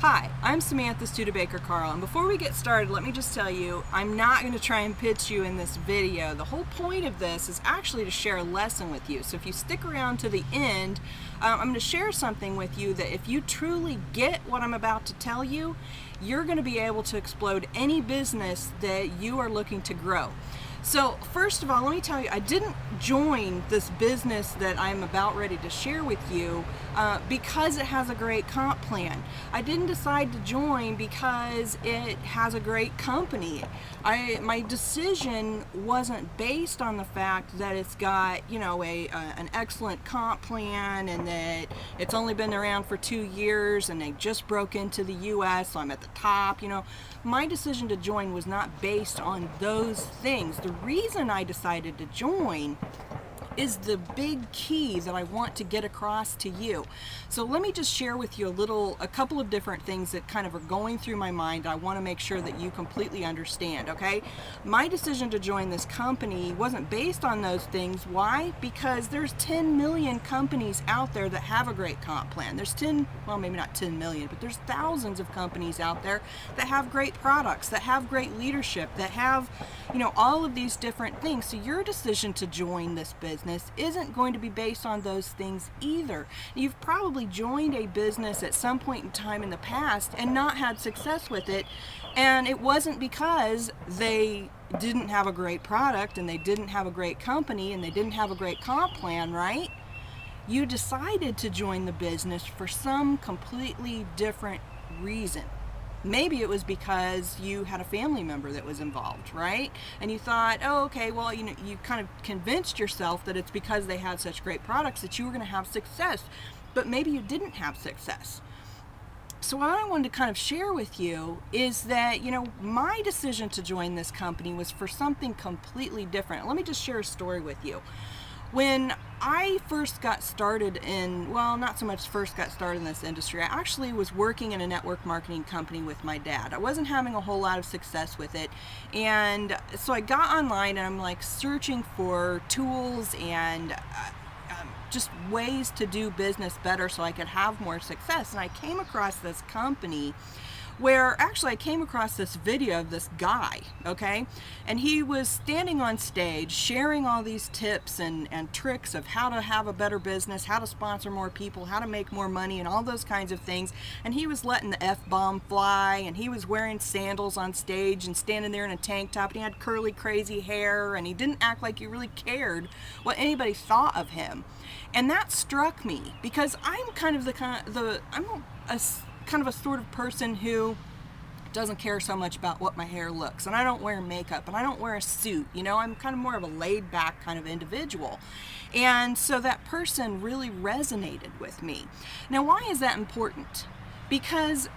Hi, I'm Samantha, studebaker-carl, and before we get started, let me just tell you, I'm not going to try and pitch you in this video. The whole point of this is actually to share a lesson with you. So if you stick around to the end, I'm going to share something with you that if you truly get what I'm about to tell you, you're going to be able to explode any business that you are looking to grow. So first of all, let me tell you, I didn't join this business that I'm about ready to share with you because it has a great comp plan. I didn't decide to join because it has a great company. My decision wasn't based on the fact that it's got, an excellent comp plan and that it's only been around for 2 years and they just broke into the US, so I'm at the top. My decision to join was not based on those things. The reason I decided to join is the big key that I want to get across to you. So let me just share with you a couple of different things that kind of are going through my mind. I want to make sure that you completely understand, okay? My decision to join this company wasn't based on those things. Why? Because there's 10 million companies out there that have a great comp plan. There's maybe not 10 million, but there's thousands of companies out there that have great products, that have great leadership, that have, all of these different things. So your decision to join this business isn't going to be based on those things either. You've probably joined a business at some point in time in the past and not had success with it, and it wasn't because they didn't have a great product and they didn't have a great company and they didn't have a great comp plan, right? You decided to join the business for some completely different reason. Maybe it was because you had a family member that was involved, right? And you thought, oh, okay, well, you kind of convinced yourself that it's because they had such great products that you were going to have success. But maybe you didn't have success. So what I wanted to kind of share with you is that, my decision to join this company was for something completely different. Let me just share a story with you. When I first got started not so much first got started in this industry, I actually was working in a network marketing company with my dad. I wasn't having a whole lot of success with it. And so I got online and I'm like searching for tools and just ways to do business better so I could have more success. And I came across this company where actually I came across this video of this guy, okay? And he was standing on stage sharing all these tips and tricks of how to have a better business, how to sponsor more people, how to make more money, and all those kinds of things. And he was letting the F-bomb fly, and he was wearing sandals on stage and standing there in a tank top, and he had curly, crazy hair, and he didn't act like he really cared what anybody thought of him. And that struck me because I'm kind of a sort of person who doesn't care so much about what my hair looks, and I don't wear makeup and I don't wear a suit. I'm kind of more of a laid back kind of individual. And so that person really resonated with me. Now, why is that important? Because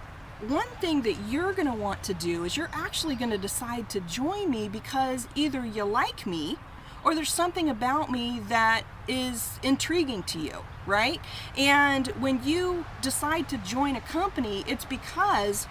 one thing that you're going to want to do is you're actually going to decide to join me because either you like me or there's something about me that is intriguing to you, right? And when you decide to join a company, it's because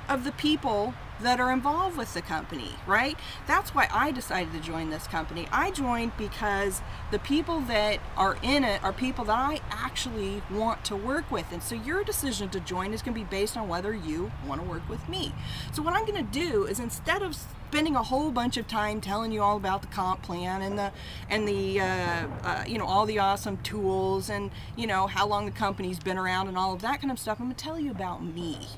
of the people that are involved with the company, right? That's why I decided to join this company. I joined because the people that are in it are people that I actually want to work with. And so your decision to join is going to be based on whether you want to work with me. So what I'm going to do is, instead of spending a whole bunch of time telling you all about the comp plan and the all the awesome tools and how long the company's been around and all of that kind of stuff, I'm going to tell you about me.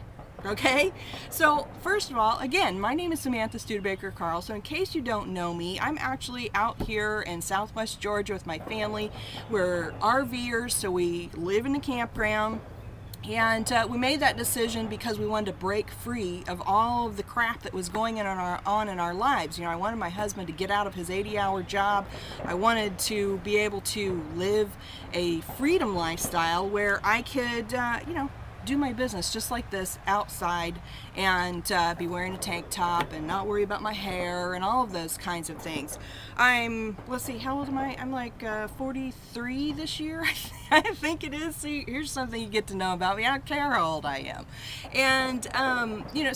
Okay, so first of all, again, my name is Samantha Studebaker-carl. So in case you don't know me, I'm actually out here in Southwest Georgia with my family. We're RVers, so we live in a campground. And we made that decision because we wanted to break free of all of the crap that was going on in our lives. I wanted my husband to get out of his 80-hour job. I wanted to be able to live a freedom lifestyle where I could, do my business just like this outside and be wearing a tank top and not worry about my hair and all of those kinds of things. Let's see, how old am I? I'm like 43 this year. I think it is. See, here's something you get to know about me. I don't care how old I am. And,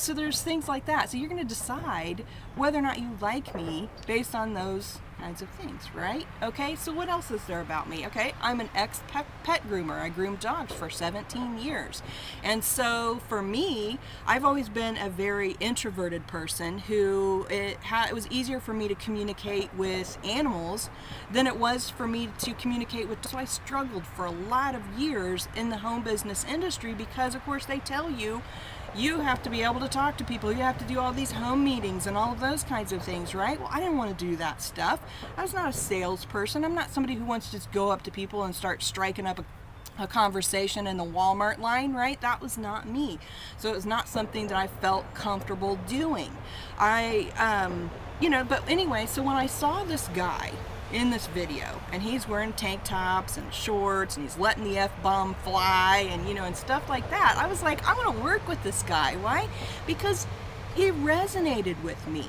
so there's things like that. So you're going to decide whether or not you like me based on those kinds of things, right? Okay, so what else is there about me? Okay, I'm an ex-pet groomer. I groomed dogs for 17 years. And so for me, I've always been a very introverted person who it was easier for me to communicate with animals than it was for me to communicate with. So I struggled for a lot of years in the home business industry because, of course, they tell you you have to be able to talk to people. You have to do all these home meetings and all of those kinds of things, right? Well, I didn't want to do that stuff. I was not a salesperson. I'm not somebody who wants to just go up to people and start striking up a conversation in the Walmart line, right? That was not me. So it was not something that I felt comfortable doing. But anyway, so when I saw this guy in this video and he's wearing tank tops and shorts and he's letting the F-bomb fly and and stuff like that, I was like, I want to work with this guy. Why? Because he resonated with me.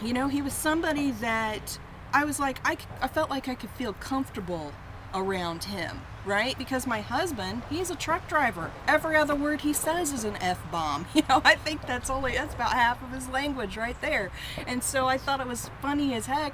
He was somebody that I was like, I felt like I could feel comfortable around him, right? Because my husband, he's a truck driver. Every other word he says is an F-bomb. I think that's about half of his language right there. And so I thought it was funny as heck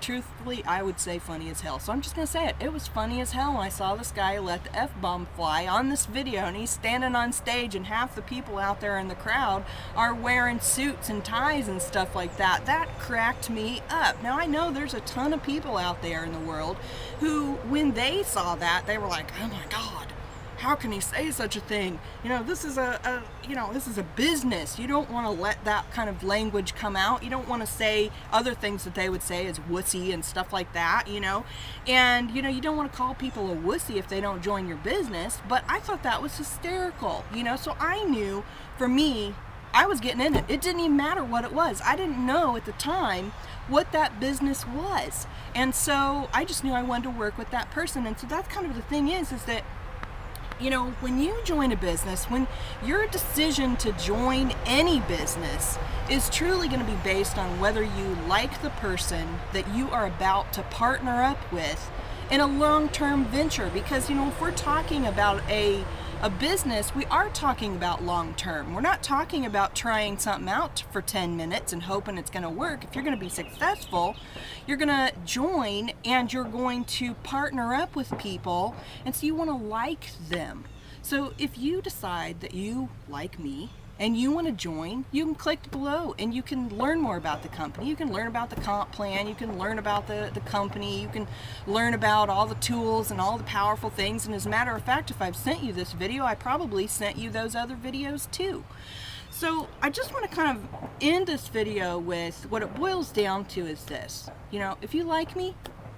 truthfully, I would say funny as hell. So I'm just going to say it. It was funny as hell when I saw this guy let the F-bomb fly on this video, and he's standing on stage and half the people out there in the crowd are wearing suits and ties and stuff like that. That cracked me up. Now I know there's a ton of people out there in the world who, when they saw that, they were like, oh my God, how can he say such a thing? This is this is a business. You don't want to let that kind of language come out. You don't want to say other things that they would say as wussy and stuff like that, and you don't want to call people a wussy if they don't join your business. But I thought that was hysterical, so I knew, for me, I was getting in it. It didn't even matter what it was. I didn't know at the time what that business was. And so I just knew I wanted to work with that person. And so that's kind of the thing is that, when you join a business, when your decision to join any business is truly going to be based on whether you like the person that you are about to partner up with in a long-term venture. Because, if we're talking about a business, we are talking about long-term. We're not talking about trying something out for 10 minutes and hoping it's going to work. If you're going to be successful, you're going to join and you're going to partner up with people, and so you want to like them. So if you decide that you like me and you want to join, you can click below and you can learn more about the company. You can learn about the comp plan. You can learn about the company. You can learn about all the tools and all the powerful things. And as a matter of fact, if I've sent you this video, I probably sent you those other videos too. So I just want to kind of end this video with what it boils down to is this. If you like me,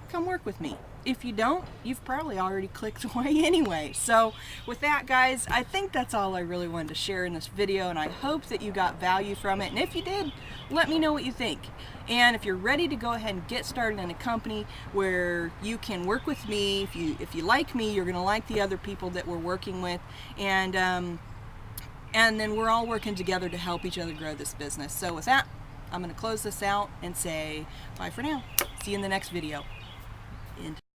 come work with me. If you don't, you've probably already clicked away anyway. So with that, guys, I think that's all I really wanted to share in this video, and I hope that you got value from it. And if you did, let me know what you think. And if you're ready to go ahead and get started in a company where you can work with me, if you like me, you're going to like the other people that we're working with, and then we're all working together to help each other grow this business. So with that, I'm going to close this out and say bye for now. See you in the next video. End.